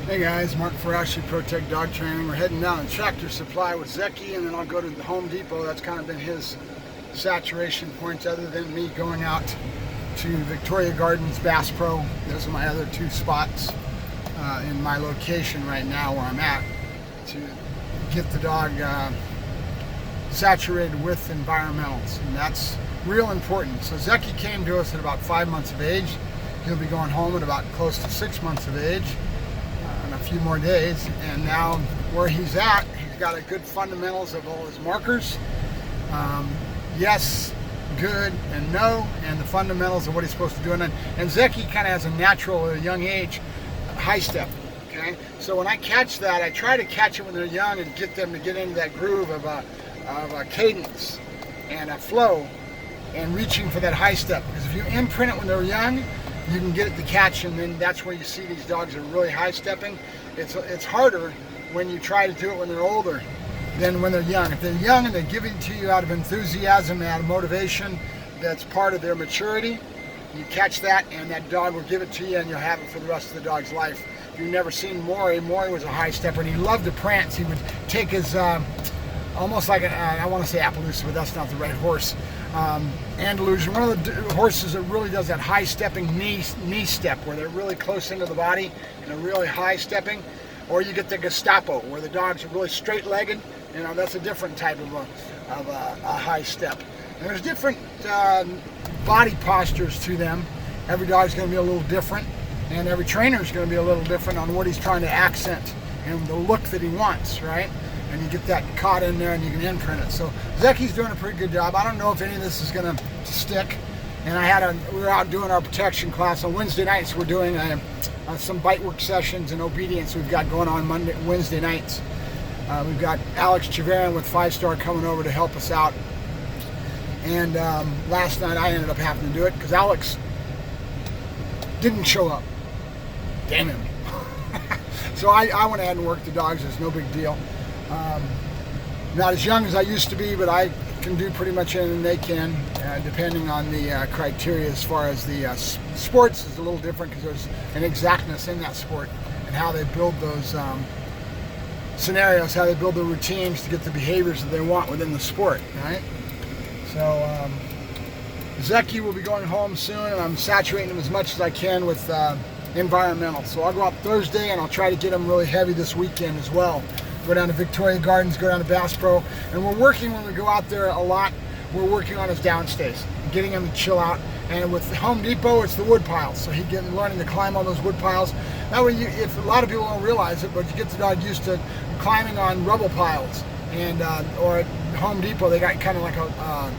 Hey guys, Mark Ferrasci, ProTech Dog Training. We're heading down to Tractor Supply with Zecky, and then I'll go to the Home Depot. That's kind of been his saturation points, other than me going out to Victoria Gardens, Bass Pro. Those are my other two spots in my location right now where I'm at, to get the dog saturated with enviromentals, and that's real important. So Zecky came to us at about 5 months of age. He'll be going home at about close to 6 months of age in a few more days, and now where he's at, he's got a good fundamentals of all his markers. Yes, good, and no, and the fundamentals of what he's supposed to do. And Zecky kind of has a natural at a young age high step. Okay, so when I catch that, I try to catch it when they're young and get them to get into that groove of a cadence and a flow, and reaching for that high step. Because if you imprint it when they're young, you can get it to catch, and then that's where you see these dogs are really high stepping. It's harder when you try to do it when they're older than when they're young. If they're young and they give it to you out of enthusiasm and out of motivation, that's part of their maturity. You catch that, and that dog will give it to you, and you'll have it for the rest of the dog's life. If you've never seen Maury was a high stepper, and he loved to prance. He would take his almost like I want to say Appaloosa, but that's not the right horse. Andalusian, one of the horses that really does that high stepping knee step, where they're really close into the body and are really high stepping. Or you get the Gestapo, where the dogs are really straight legged. You know, that's a different type of a high step. And there's different body postures to them. Every dog's going to be a little different, and every trainer is going to be a little different on what he's trying to accent and the look that he wants, right? And you get that caught in there, and you can imprint it. So Zecky's doing a pretty good job. I don't know if any of this is going to stick. And we were out doing our protection class on Wednesday nights. We're doing some bite work sessions and obedience we've got going on Wednesday nights. We've got Alex Chaverin with 5-Star coming over to help us out. And last night I ended up having to do it because Alex didn't show up. Damn him. So I went ahead and worked the dogs. It's no big deal. Not as young as I used to be, but I can do pretty much anything they can, depending on the criteria. As far as the sports is a little different, because there's an exactness in that sport and how they build those scenarios, how they build the routines to get the behaviors that they want within the sport, right? So Zecky will be going home soon, and I'm saturating him as much as I can with environmental. So I'll go out Thursday, and I'll try to get him really heavy this weekend as well. Go down to Victoria Gardens, go down to Bass Pro, and we're working, when we go out there a lot, we're working on his downstays, getting him to chill out. And with Home Depot, it's the wood piles, so he's learning to climb on those wood piles. That way, if a lot of people don't realize it, but you get the dog used to climbing on rubble piles, and or at Home Depot, they got kind of like a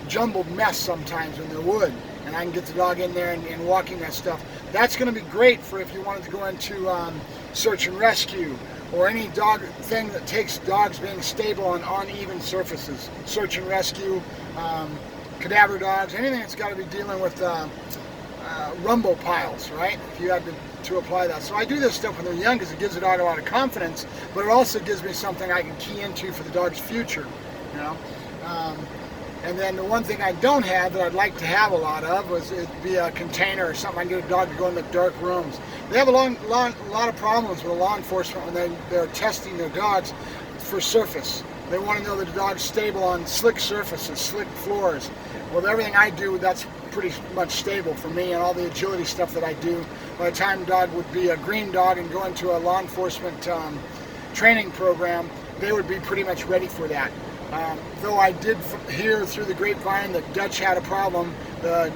jumbled mess sometimes in their wood, and I can get the dog in there and walking that stuff. That's going to be great for if you wanted to go into search and rescue, or any dog thing that takes dogs being stable on uneven surfaces. Search and rescue, cadaver dogs, anything that's got to be dealing with rumble piles, right? If you had to apply that. So I do this stuff when they're young because it gives the dog a lot of confidence, but it also gives me something I can key into for the dog's future, you know? And then the one thing I don't have that I'd like to have a lot of was it'd be a container or something. I can get a dog to go in the dark rooms. They have a lot of problems with law enforcement when they're testing their dogs for surface. They want to know that the dog's stable on slick surfaces, slick floors. Well, everything I do, that's pretty much stable for me, and all the agility stuff that I do. By the time the dog would be a green dog and go into a law enforcement training program, they would be pretty much ready for that. Though I did hear through the grapevine that Dutch had a problem, the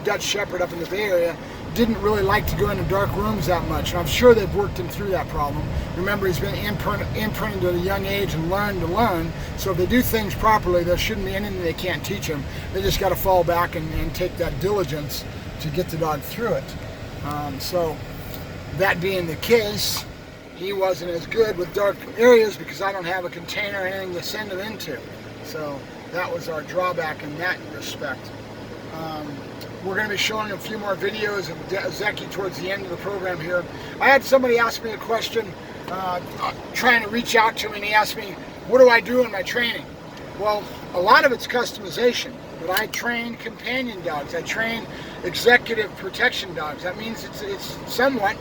Dutch Shepherd up in the Bay Area didn't really like to go into dark rooms that much, and I'm sure they've worked him through that problem. Remember, he's been imprinted at a young age and learned to learn, so if they do things properly, there shouldn't be anything they can't teach him. They just got to fall back and take that diligence to get the dog through it. So that being the case, he wasn't as good with dark areas because I don't have a container or anything to send him into. So that was our drawback in that respect. We're going to be showing a few more videos of Zecky towards the end of the program here. I had somebody ask me a question, trying to reach out to me, and he asked me, what do I do in my training? Well, a lot of it's customization, but I train companion dogs. I train executive protection dogs. That means it's somewhat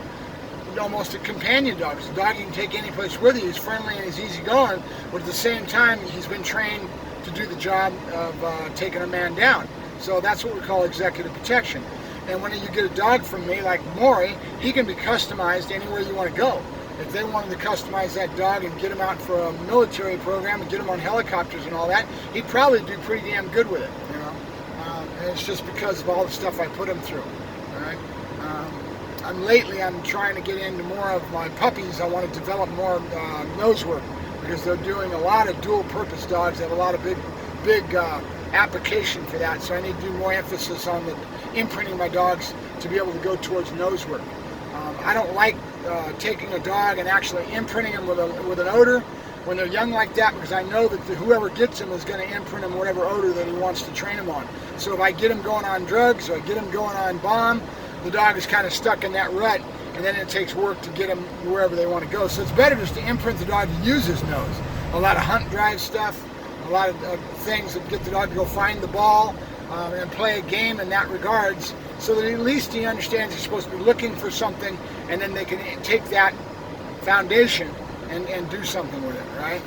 almost a companion dog. It's a dog you can take any place with you. He's friendly and he's easygoing, but at the same time, he's been trained to do the job of taking a man down. So that's what we call executive protection. And when you get a dog from me, like Maury, he can be customized anywhere you want to go. If they wanted to customize that dog and get him out for a military program and get him on helicopters and all that, he'd probably do pretty damn good with it, you know. And it's just because of all the stuff I put him through, all right? Lately, I'm trying to get into more of my puppies. I want to develop more nose work because they're doing a lot of dual-purpose dogs. They have a lot of big application for that, so I need to do more emphasis on the imprinting my dogs to be able to go towards nose work. I don't like taking a dog and actually imprinting them with an odor when they're young like that, because I know that whoever gets him is going to imprint him whatever odor that he wants to train him on. So if I get him going on drugs or I get him going on bomb, the dog is kind of stuck in that rut, and then it takes work to get him wherever they want to go. So it's better just to imprint the dog to use his nose. A lot of hunt drive stuff, a lot of things that get the dog to go find the ball and play a game in that regards, so that at least he understands he's supposed to be looking for something, and then they can take that foundation and do something with it, right?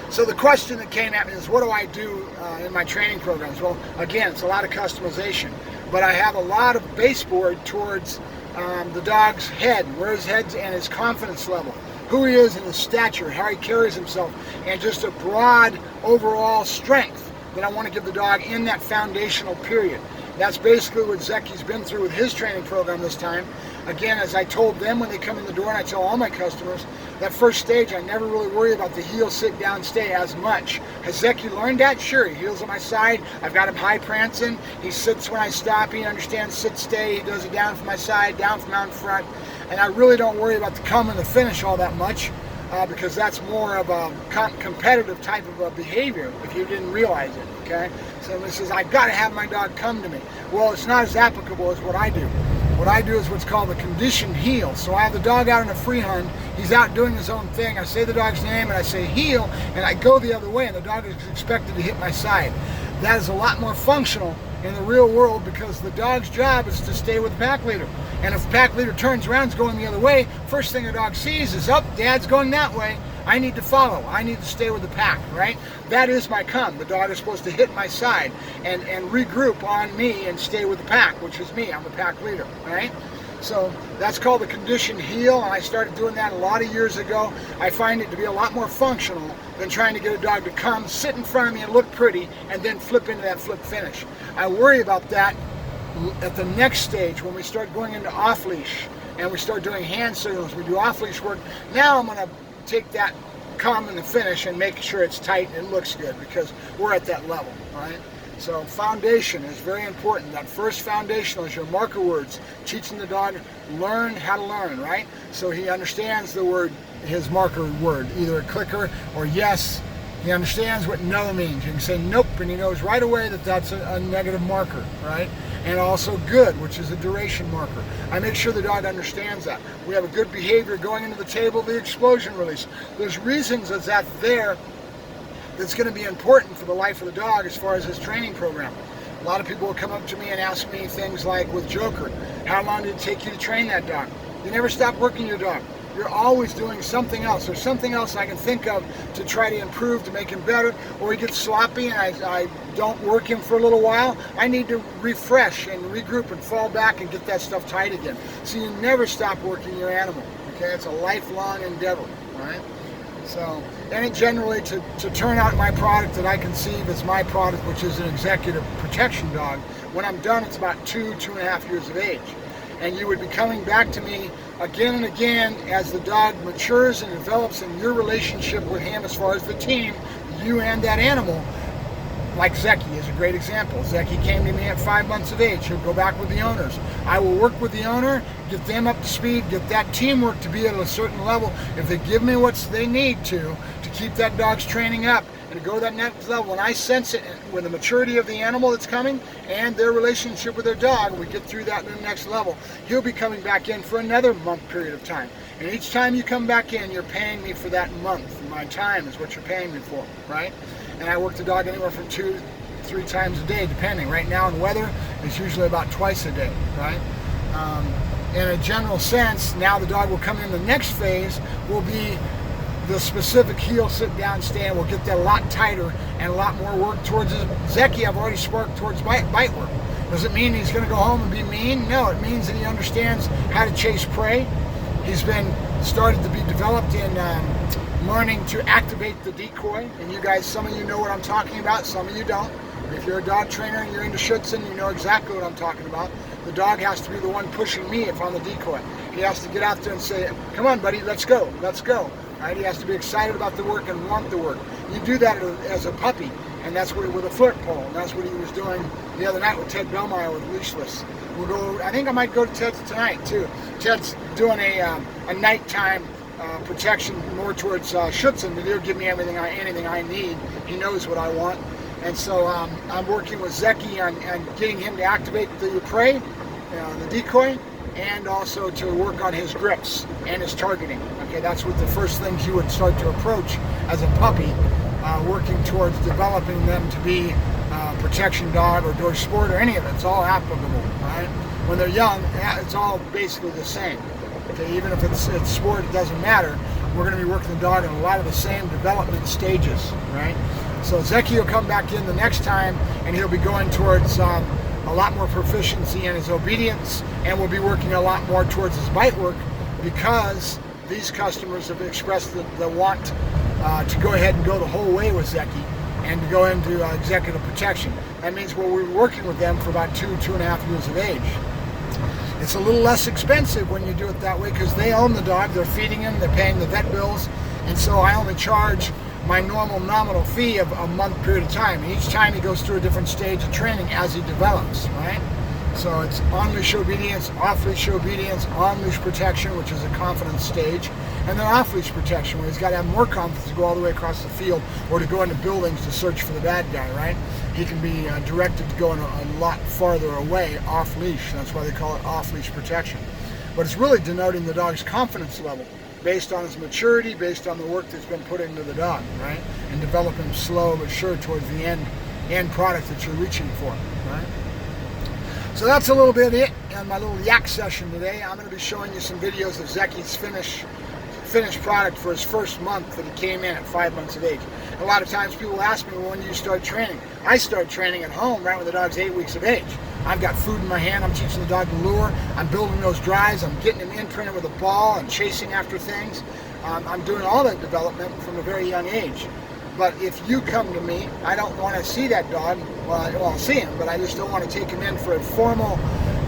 So the question that came at me is, what do I do in my training programs? Well, again, it's a lot of customization, but I have a lot of baseboard towards the dog's head, where his head's and his confidence level, who he is and his stature, how he carries himself, and just a broad overall strength that I want to give the dog in that foundational period. That's basically what Zecky's been through with his training program this time. Again, as I told them when they come in the door, and I tell all my customers, that first stage I never really worry about the heel, sit down, stay as much. Has Zecky learned that? Sure, he heels on my side. I've got him high prancing. He sits when I stop. He understands sit, stay. He does it down from my side, down from out in front. And I really don't worry about the come and the finish all that much, because that's more of a competitive type of a behavior if you didn't realize it, okay? So this is, I've got to have my dog come to me. Well, it's not as applicable as what I do. What I do is what's called a conditioned heel. So I have the dog out in a free hunt. He's out doing his own thing. I say the dog's name and I say heel, and I go the other way, and the dog is expected to hit my side. That is a lot more functional in the real world, because the dog's job is to stay with the pack leader. And if the pack leader turns around, is going the other way, first thing the dog sees is, up, Dad's going that way. I need to follow. I need to stay with the pack, right? That is my come. The dog is supposed to hit my side and regroup on me and stay with the pack, which is me. I'm the pack leader, right? So that's called the conditioned heel, and I started doing that a lot of years ago. I find it to be a lot more functional than trying to get a dog to come, sit in front of me and look pretty, and then flip into that flip finish. I worry about that at the next stage when we start going into off-leash and we start doing hand signals. We do off-leash work. Now I'm going to take that come and the finish and make sure it's tight and it looks good, because we're at that level, right? So foundation is very important. That first foundational is your marker words, teaching the dog learn how to learn, right? So he understands the word, his marker word, either a clicker or yes. He understands what no means. You can say nope, and he knows right away that that's a negative marker, right? And also good, which is a duration marker. I make sure the dog understands that. We have a good behavior going into the table, the explosion release. There's reasons that's there that's going to be important for the life of the dog as far as his training program. A lot of people will come up to me and ask me things like, with Joker, how long did it take you to train that dog? You never stop working your dog. You're always doing something else. There's something else I can think of to try to improve, to make him better, or he gets sloppy and I don't work him for a little while. I need to refresh and regroup and fall back and get that stuff tight again. So you never stop working your animal, okay? It's a lifelong endeavor, right? So, and it generally, to turn out my product that I conceive as my product, which is an executive protection dog, when I'm done, it's about 2.5 years of age. And you would be coming back to me again and again as the dog matures and develops in your relationship with him as far as the team, you and that animal. Like Zecky is a great example. Zecky came to me at 5 months of age. He'll go back with the owners. I will work with the owner, get them up to speed, get that teamwork to be at a certain level. If they give me what they need to keep that dog's training up and to go to that next level, when I sense it with the maturity of the animal that's coming and their relationship with their dog, we get through that to the next level, he'll be coming back in for another month period of time. And each time you come back in, you're paying me for that month. My time is what you're paying me for, right? And I work the dog anywhere from 2 to 3 times a day, depending. Right now in weather, it's usually about twice a day, right? in a general sense, now the dog will come in the next phase, will be the specific heel, sit down, stand. Will get that a lot tighter and a lot more work towards his Zecky. I've already sparked towards bite work. Does it mean he's going to go home and be mean? No, it means that he understands how to chase prey. He's been started to be developed in learning to activate the decoy. And you guys, some of you know what I'm talking about, some of you don't. If you're a dog trainer and you're into Schutzen, you know exactly what I'm talking about. The dog has to be the one pushing me if I'm the decoy. He has to get out there and say, come on, buddy, let's go, let's go. Right? He has to be excited about the work and want the work. You do that as a puppy, and that's what with a flirt pole. And that's what he was doing the other night with Ted Bellmeyer with leashless. We'll go. I think I might go to Ted's tonight too. Ted's doing a nighttime protection more towards Schutzen, but he'll give me anything I need. He knows what I want, and so I'm working with Zecky on getting him to activate the prey, the decoy, and also to work on his grips and his targeting. Okay, that's what the first things you would start to approach as a puppy, working towards developing them to be protection dog or dog sport or any of it. It's all applicable, right? When they're young, it's all basically the same. Okay, even if it's sport, it doesn't matter. We're going to be working the dog in a lot of the same development stages, right? So Zecky will come back in the next time, and he'll be going towards a lot more proficiency in his obedience, and we'll be working a lot more towards his bite work, because these customers have expressed the want to go ahead and go the whole way with Zecky and to go into executive protection. That means we're working with them for about 2.5 years of age. It's a little less expensive when you do it that way because they own the dog, they're feeding him, they're paying the vet bills, and so I only charge my normal nominal fee of a month period of time. And each time he goes through a different stage of training as he develops, right? So it's on-leash obedience, off-leash obedience, on-leash protection, which is a confidence stage, and then off-leash protection, where he's got to have more confidence to go all the way across the field or to go into buildings to search for the bad guy, right? He can be directed to go a lot farther away off-leash. That's why they call it off-leash protection. But it's really denoting the dog's confidence level based on his maturity, based on the work that's been put into the dog, right? And develop him slow but sure towards the end product that you're reaching for, right? So that's a little bit it on my little yak session today. I'm going to be showing you some videos of Zecky's finished product for his first month that he came in at 5 months of age. A lot of times people ask me, well, when do you start training? I start training at home right when the dog's 8 weeks of age. I've got food in my hand, I'm teaching the dog to lure, I'm building those drives, I'm getting him imprinted with a ball and chasing after things. I'm doing all that development from a very young age. But if you come to me, I don't want to see that dog. Well, I'll see him, but I just don't want to take him in for a formal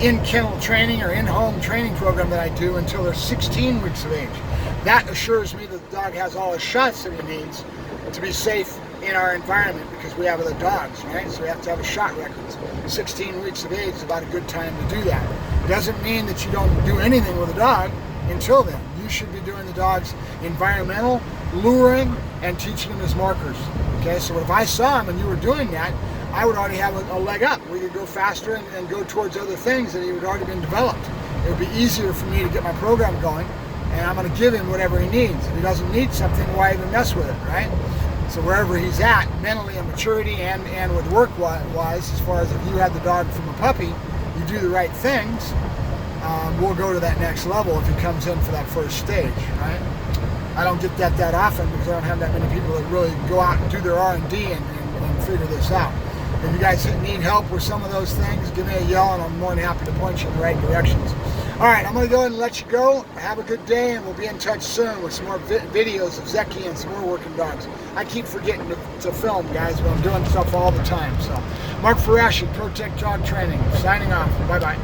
in-kennel training or in-home training program that I do until they're 16 weeks of age. That assures me that the dog has all the shots that he needs to be safe in our environment, because we have other dogs, right? So we have to have a shot record. 16 weeks of age is about a good time to do that. It doesn't mean that you don't do anything with a dog until then. You should be doing the dog's environmental, luring, and teaching him his markers. Okay, so if I saw him and you were doing that, I would already have a leg up. We could go faster and go towards other things that he would already been developed. It would be easier for me to get my program going, and I'm going to give him whatever he needs. If he doesn't need something, why even mess with it, right? So wherever he's at, mentally and maturity and with work-wise, as far as if you had the dog from a puppy, you do the right things, we'll go to that next level if he comes in for that first stage, right? I don't get that often because I don't have that many people that really go out and do their R&D and figure this out. If you guys need help with some of those things, give me a yell and I'm more than happy to point you in the right directions. All right, I'm going to go ahead and let you go. Have a good day, and we'll be in touch soon with some more videos of Zecky and some more working dogs. I keep forgetting to film, guys, but I'm doing stuff all the time. So, Mark Ferrasci, Protect Dog Training, signing off. Bye-bye.